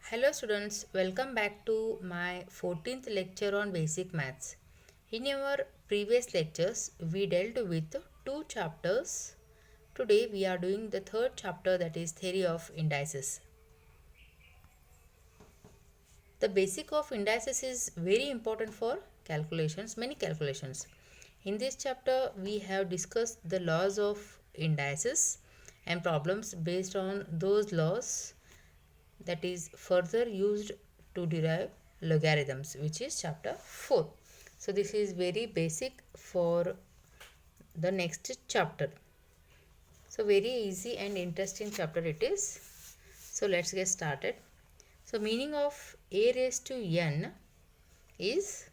Hello students, welcome back to my 14th lecture on basic maths. In our previous lectures, we dealt with two chapters. Today we are doing the third chapter, that is theory of indices. The basic of indices is very important for calculations, many calculations. In this chapter, we have discussed the laws of indices and problems based on those laws, that is further used to derive logarithms, which is chapter 4. So this is very basic for the next chapter. So very easy and interesting chapter it is. So let's get started. So meaning of a raised to n is,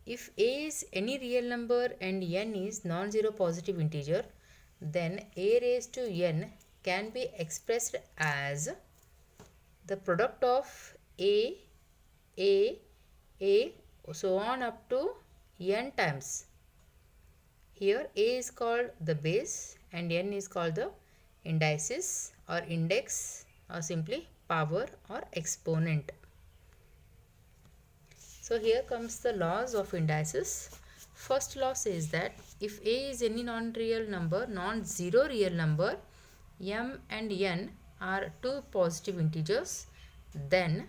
if a is any real number and n is non-zero positive integer, then a raised to n can be expressed as the product of a, so on up to n times. Here a is called the base and n is called the indices or index or simply power or exponent. So here comes the laws of indices. First law says that if a is any non-zero real number, m and n are two positive integers, then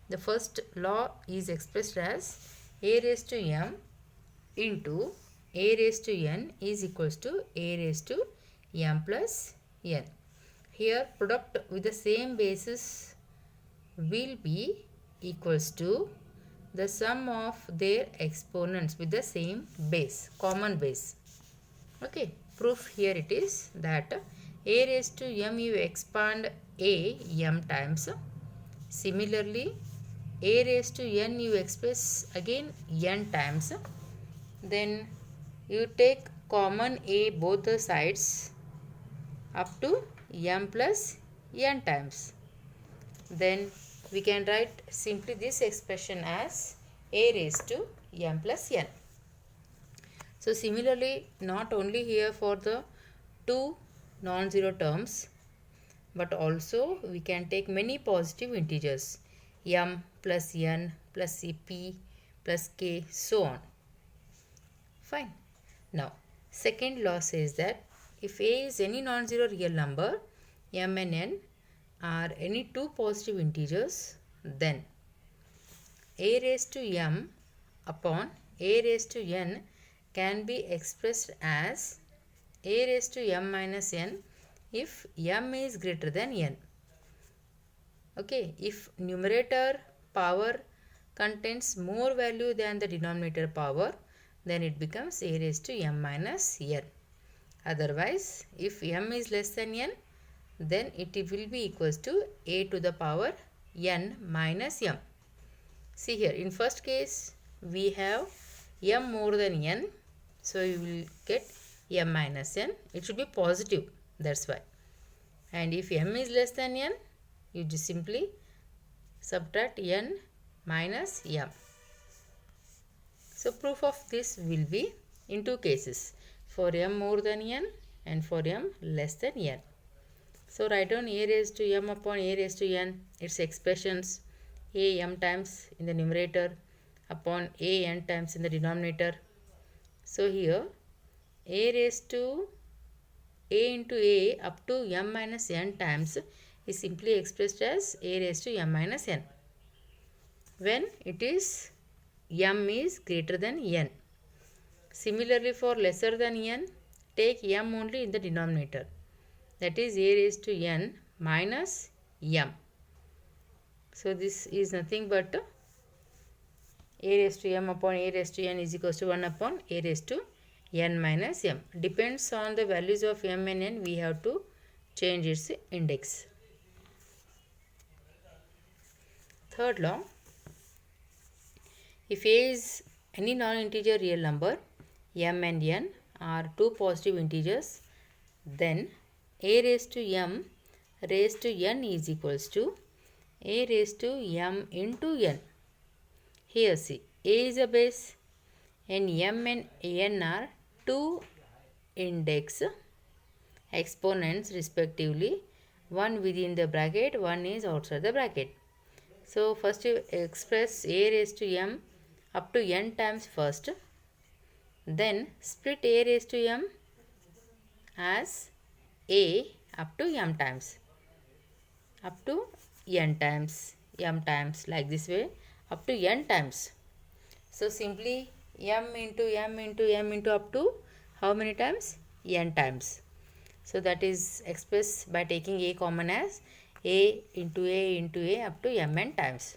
the first law is expressed as a raised to m into a raised to n is equals to a raised to m plus n. Here product with the same basis will be equals to the sum of their exponents with the same base, common base. Okay, proof here it is that a raised to m you expand a m times. Similarly, a raised to n you express again n times. Then you take common a both the sides up to m plus n times. Then we can write simply this expression as a raised to m plus n. So similarly, not only here for the two non-zero terms, but also we can take many positive integers, m plus n plus p plus k, so on. Fine. Now second law says that if a is any non-zero real number, m and n are any two positive integers, then a raised to m upon a raised to n can be expressed as a raised to m minus n if m is greater than n. Okay, if numerator power contains more value than the denominator power, then it becomes a raised to m minus n. Otherwise, if m is less than n, then it will be equals to a to the power n minus m. See here, in first case we have m more than n, so you will get m minus n. It should be positive, that's why. And if m is less than n, you just simply subtract n minus m. So proof of this will be in two cases, for m more than n and for m less than n. So write down a raised to m upon a raised to n, its expressions, a m times in the numerator upon a n times in the denominator. So here a raised to a into a up to m minus n times is simply expressed as a raised to m minus n when it is m is greater than n. Similarly, for lesser than n, take m only in the denominator, that is a raised to n minus m. So this is nothing but a raised to m upon a raised to n is equals to 1 upon a raised to n minus m. Depends on the values of m and n, we have to change its index. Third law, if a is any non-integer real number, m and n are two positive integers, then a raised to m raised to n is equals to a raised to m into n. Here see, a is a base and m and n are two index exponents respectively, one within the bracket, one is outside the bracket. So first you express a raised to m up to n times first. Then split a raised to m as a up to m times. Up to n times like this way up to n times. So simply m into m into m into up to how many times? N times. So that is expressed by taking a common as a into a into a up to mn times.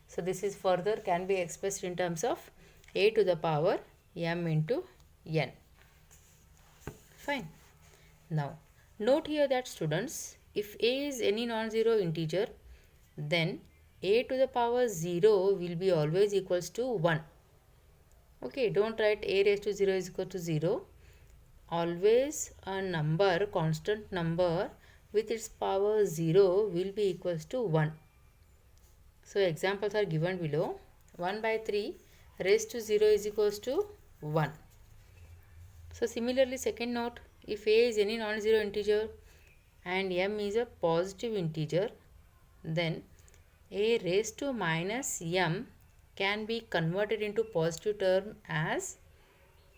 So this is further can be expressed in terms of a to the power m into n. Fine. Now note here that students, if a is any non-zero integer, then a to the power 0 will be always equals to 1. Okay, don't write a raised to 0 is equal to 0. Always a number, constant number with its power 0 will be equals to 1. So examples are given below. 1 by 3 raised to 0 is equals to 1. So similarly, second note, if a is any non-zero integer and m is a positive integer, then a raised to minus m can be converted into positive term as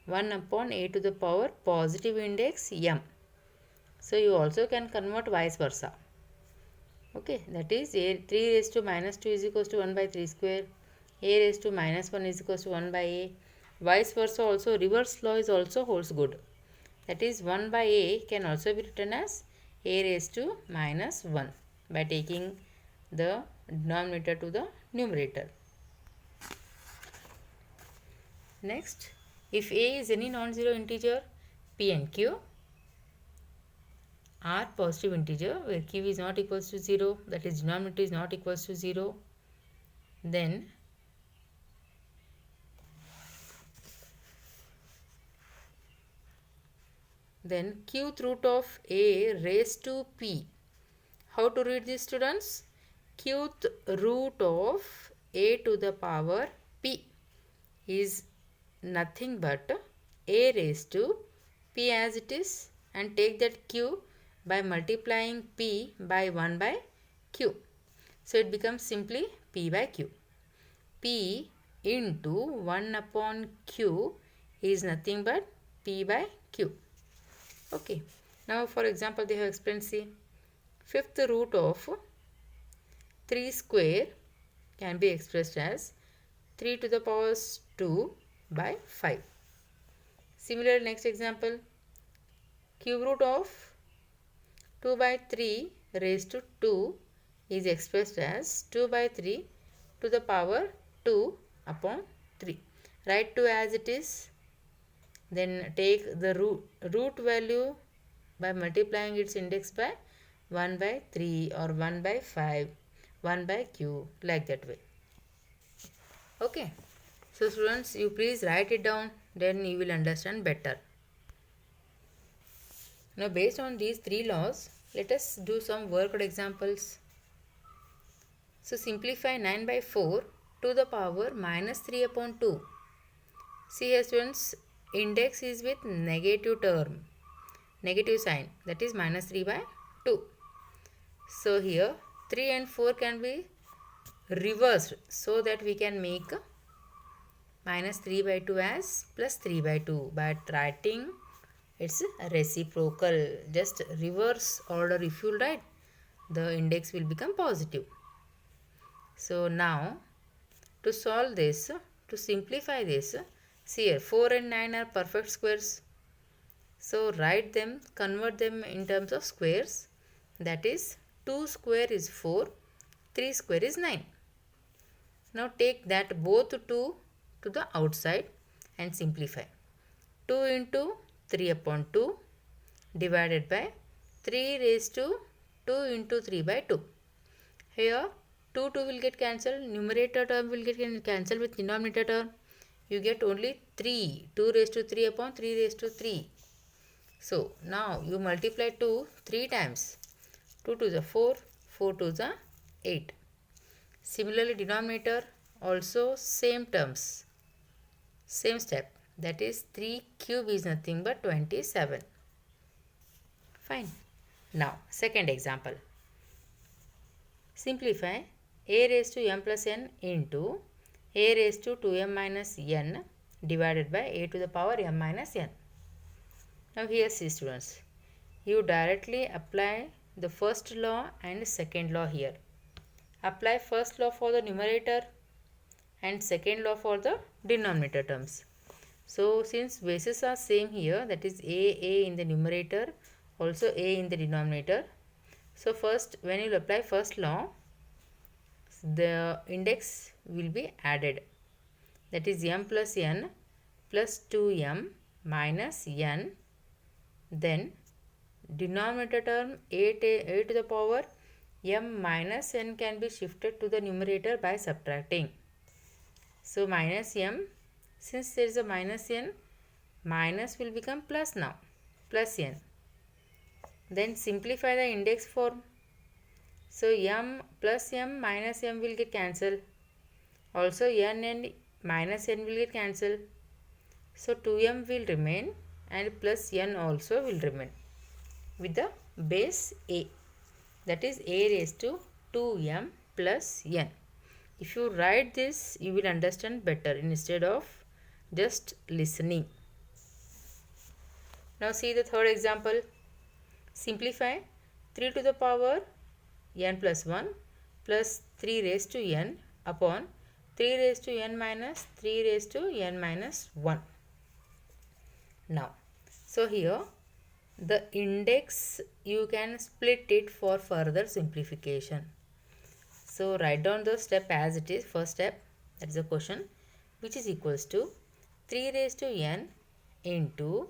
1 upon a to the power positive index m. So you also can convert vice versa. Okay, that is a 3 raised to minus 2 is equals to 1 by 3 square. A raised to minus 1 is equals to 1 by a. Vice versa also, reverse law is also holds good. That is 1 by a can also be written as a raised to minus 1 by taking the denominator to the numerator. Next, if a is any non-zero integer, p and q are positive integer where q is not equals to 0, that is denominator is not equals to 0, then qth root of a raised to p. How to read this, students? Qth root of a to the power p is nothing but a raised to p as it is, and take that q by multiplying p by 1 by q. So it becomes simply p by q. P into 1 upon q is nothing but p by q. Okay. Now for example, they have explained, see, fifth root of 3 square can be expressed as 3 to the power 2 by 5. Similar next example, cube root of 2 by 3 raised to 2 is expressed as 2 by 3 to the power 2 upon 3. Write 2 as it is. Then take the root value by multiplying its index by 1 by 3 or 1 by 5, 1 by q, like that way. Okay. So students, you please write it down, then you will understand better. Now based on these three laws, let us do some worked examples. So simplify 9 by 4 to the power minus 3 upon 2. See here students, index is with negative term, negative sign, that is minus 3 by 2. So here 3 and 4 can be reversed so that we can make minus 3 by 2 as plus 3 by 2 by writing its reciprocal. Just reverse order if you write, the index will become positive. So now to solve this, to simplify this, see here 4 and 9 are perfect squares. So write them, convert them in terms of squares, that is 2 square is 4, 3 square is 9. Now take that both 2 to the outside and simplify. 2 into 3 upon 2 divided by 3 raised to 2 into 3 by 2. Here 2 will get cancelled, numerator term will get cancelled with denominator term. You get only 3, 2 raised to 3 upon 3 raised to 3. So now you multiply 2 3 times. 2 to the 4, 4 to the 8. Similarly denominator also same terms, same step, that is 3 cube is nothing but 27. Fine. Now second example. Simplify a raised to m plus n into a raised to 2m minus n divided by a to the power m minus n. Now here see students, you directly apply the first law and second law here. Apply first law for the numerator and second law for the denominator terms. So since bases are same here, that is a in the numerator, also a in the denominator. So first, when you apply first law, the index will be added. That is m plus n plus 2m minus n. Then denominator term a to the power m minus n can be shifted to the numerator by subtracting. So minus m, since there is a minus n, minus will become plus now, plus n. Then simplify the index form. So m plus m minus m will get cancelled. Also n and minus n will get cancelled. So 2m will remain and plus n also will remain with the base a. That is a raised to 2m plus n. If you write this, you will understand better instead of just listening. Now see the third example. Simplify 3 to the power n plus 1 plus 3 raised to n upon 3 raised to n minus 3 raised to n minus 1. Now, so here the index you can split it for further simplification. So write down the step as it is. First step, that is the question, which is equals to 3 raised to n into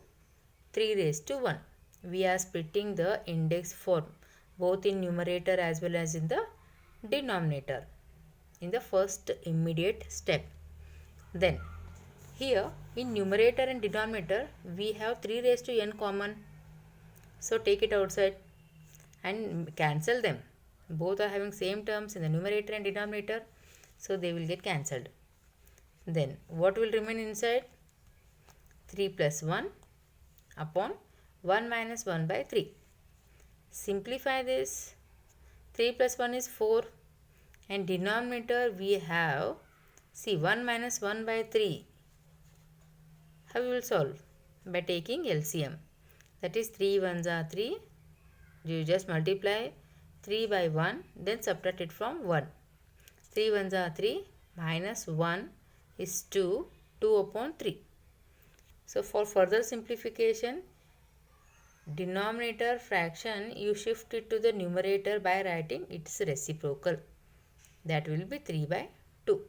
3 raised to 1. We are splitting the index form both in numerator as well as in the denominator in the first immediate step. Then here in numerator and denominator we have 3 raised to n common. So take it outside and cancel them. Both are having same terms in the numerator and denominator, so they will get cancelled. Then what will remain inside? 3 plus 1 upon 1 minus 1 by 3. Simplify this. 3 plus 1 is 4 and denominator we have, see, 1 minus 1 by 3. How we will solve? By taking LCM. That is 3 ones are 3. You just multiply 3 by 1, then subtract it from 1. 3 ones are 3 minus 1 is 2, 2 upon 3. So for further simplification, denominator fraction you shift it to the numerator by writing its reciprocal. That will be 3 by 2.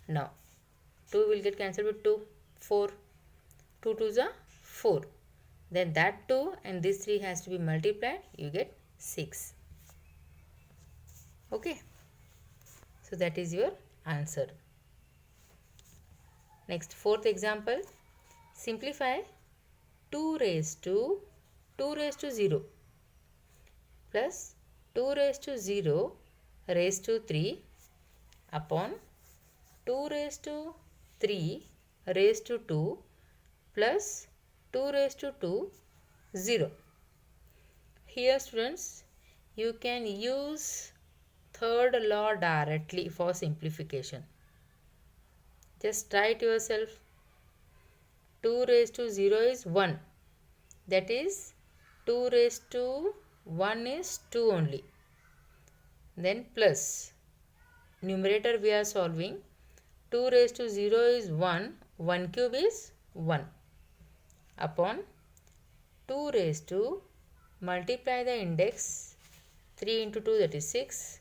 Now 2 will get cancelled with 2, 4. 2 2s are 4. Then that 2 and this 3 has to be multiplied, you get 6. Okay. So that is your answer. Next, fourth example. Simplify 2 raised to 0 plus 2 raised to 0 raised to 3 upon 2 raised to 3 raised to 2 plus 2 raised to 2, 0. Here students, you can use third law directly for simplification. Just write yourself. 2 raised to 0 is 1. That is 2 raised to 1 is 2 only. Then plus numerator we are solving. 2 raised to 0 is 1. 1 cube is 1 upon 2 raised to, multiply the index, 3 into 2 that is 6.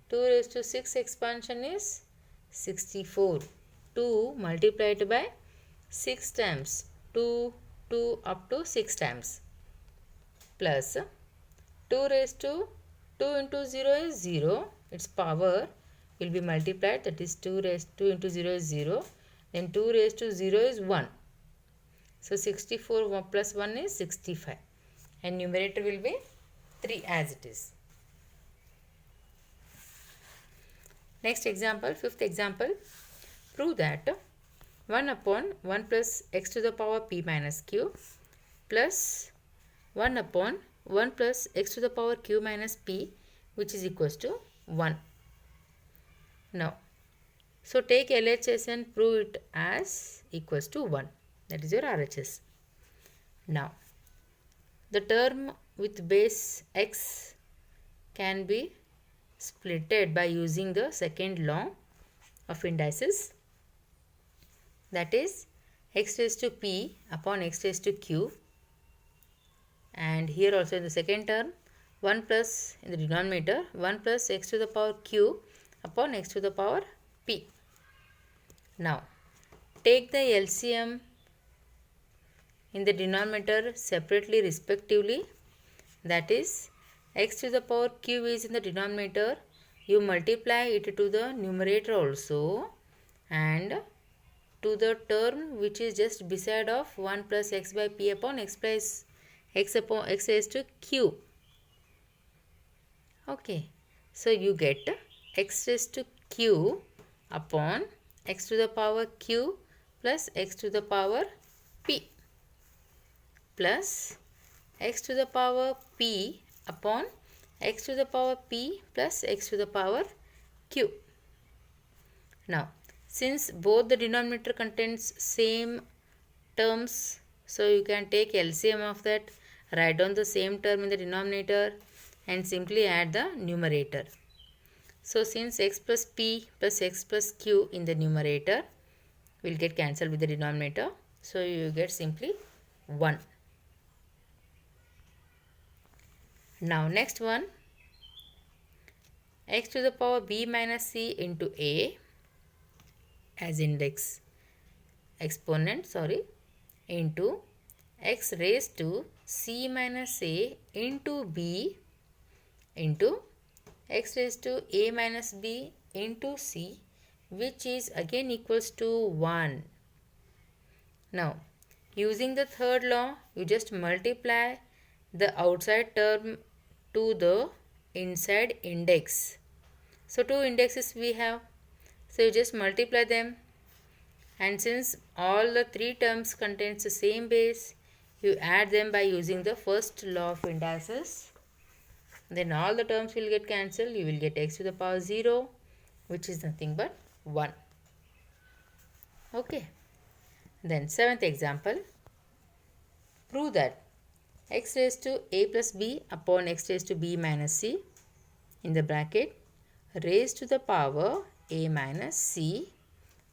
2 raised to 6 expansion is 64. 2 multiplied by 6 times. 2 up to 6 times. Plus 2 raised to 2 into 0 is 0. Its power will be multiplied. That is 2 into 0 is 0. Then 2 raised to 0 is 1. So 64 plus 1 is 65. And numerator will be 3 as it is. Next example, fifth example. Prove that 1 upon 1 plus x to the power p minus q plus 1 upon 1 plus x to the power q minus p, which is equals to 1. Now, so take LHS and prove it as equals to 1. That is your RHS. Now, the term with base x can be splitted by using the second law of indices. That is x raised to p upon x raised to q. And here also in the second term, 1 plus in the denominator, 1 plus x to the power q upon x to the power p. Now, take the LCM in the denominator separately respectively. That is, x to the power q is in the denominator. You multiply it to the numerator also and to the term which is just beside of 1 plus x by p upon x plus x upon x raised to q. Okay, so you get x raised to q upon x to the power q plus x to the power p plus x to the power p upon x to the power p plus x to the power q. Now, since both the denominator contains same terms, so you can take LCM of that, write down the same term in the denominator and simply add the numerator. So, since x plus p plus x plus q in the numerator will get cancelled with the denominator, so you get simply 1. Now, next one, x to the power b minus c into a as index exponent, into x raised to c minus a into b into x raised to a minus b into c, which is again equals to 1. Now, using the third law, you just multiply the outside term to the inside index. So, 2 indexes we have. So, you just multiply them, and since all the 3 terms contains the same base, you add them by using the first law of indices. Then all the terms will get cancelled. You will get x to the power 0, which is nothing but 1. Okay. Then 7th example. Prove that x raised to a plus b upon x raised to b minus c in the bracket raised to the power a minus c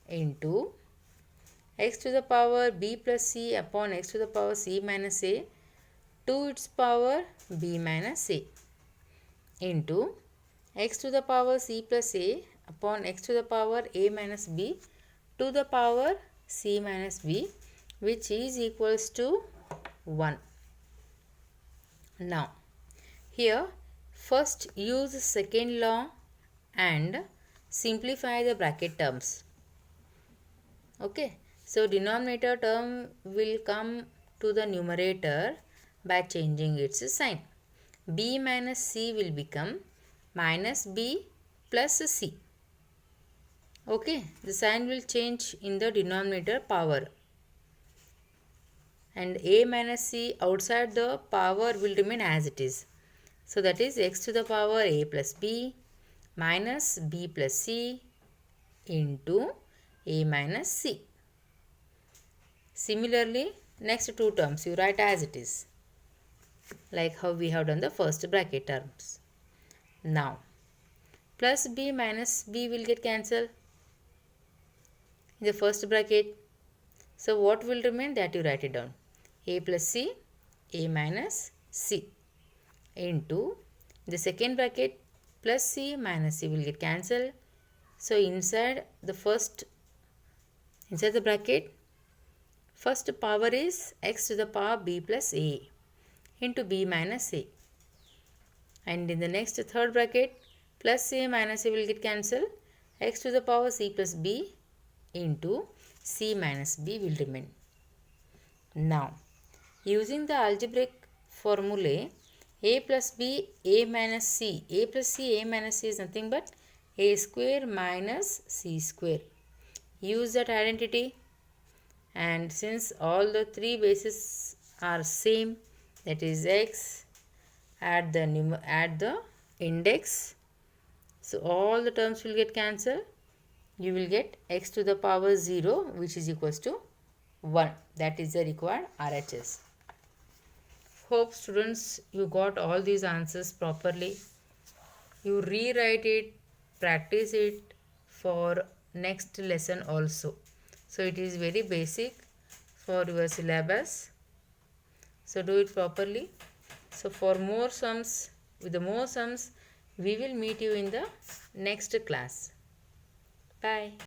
into x to the power b plus c upon x to the power c minus a to its power b minus a into x to the power c plus a upon x to the power a minus b to the power c minus b, which is equals to 1. Now, here first use second law and simplify the bracket terms. Okay, so denominator term will come to the numerator by changing its sign. B minus c will become minus b plus c. Okay, the sign will change in the denominator power. And a minus c outside the power will remain as it is. So that is x to the power a plus b minus b plus c into a minus c. Similarly, next 2 terms you write as it is, like how we have done the first bracket terms. Now, plus b minus b will get cancelled in the first bracket. So what will remain, that you write it down. A plus c, a minus c into the second bracket plus c minus c will get cancelled. So inside the bracket, first power is x to the power b plus a into b minus a. And in the next third bracket, plus a minus a will get cancelled. X to the power c plus b into c minus b will remain. Now, using the algebraic formulae, a plus b, a minus c. A plus c, a minus c is nothing but a square minus c square. Use that identity, and since all the 3 bases are same, that is x, add the index. So all the terms will get cancelled. You will get x to the power 0, which is equals to 1. That is the required RHS. Hope students you got all these answers properly. You rewrite it, practice it for next lesson also. So it is very basic for your syllabus. So do it properly. So for more sums, with the more sums, we will meet you in the next class. Bye.